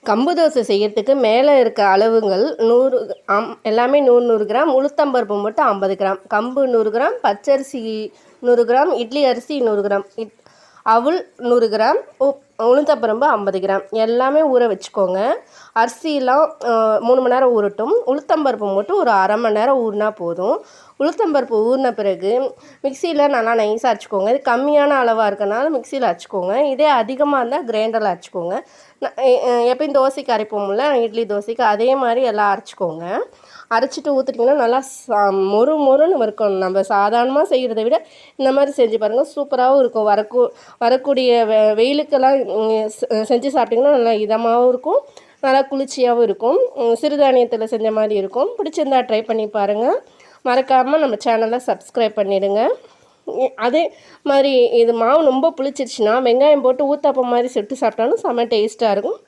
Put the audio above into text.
கம்பு தோசை செய்யறதுக்கு மேலே இருக்க அளவுகள் 100 எல்லாமே 100 கிராம், உளுத்தம்பருப்பு மட்டும் 50 கிராம், கம்பு 100 கிராம், பச்சரிசி 100 கிராம், இட்லி அரிசி 100 கிராம், அவுள் 100 கிராம், உளுத்தம்பருப்பு 50 கிராம் எல்லாமே ஊற வச்சுக்கோங்க. அரிசிலாம் 3 மணி நேரம் ஊறட்டும். உளுத்தம்பருப்பு மட்டும் ஒரு அரை மணி நேரம் ஊறினா போதும். உளுத்தம்பருப்பு ஊறின பிறகு மிக்சியில் நல்லா நைஸாக அரைச்சிக்கோங்க. இது கம்மியான அளவாக இருக்கனால மிக்சியில் அரைச்சிக்கோங்க. இதே அதிகமாக இருந்தால் கிரைண்டரில் அரைச்சிக்கோங்க. எப்பயும் தோசைக்கு அரைப்போம்ல, இட்லி தோசைக்கு அதே மாதிரி எல்லாம் அரைச்சிக்கோங்க. அரைச்சிட்டு ஊற்றிட்டிங்கன்னா நல்லா மொறு மொறுன்னு இருக்கும். நம்ம சாதாரணமாக செய்கிறத விட இந்த மாதிரி செஞ்சு பாருங்கள், சூப்பராகவும் இருக்கும். வரக்கூடிய வெயிலுக்கெல்லாம் செஞ்சு சாப்பிட்டிங்கன்னா நல்லா இதமாகவும் இருக்கும், நல்லா குளிர்ச்சியாகவும் இருக்கும். சிறுதானியத்தில் செஞ்ச மாதிரி இருக்கும். பிடிச்சிருந்தா ட்ரை பண்ணி பாருங்கள். மறக்காமல் நம்ம சேனலை சப்ஸ்கிரைப் பண்ணிவிடுங்க. அதே மாதிரி இது மாவு ரொம்ப புளிச்சிருச்சுன்னா வெங்காயம் போட்டு ஊத்தாப்பம் மாதிரி சுட்டு சாப்பிட்டாலும் செம்ம டேஸ்ட்டாக இருக்கும்.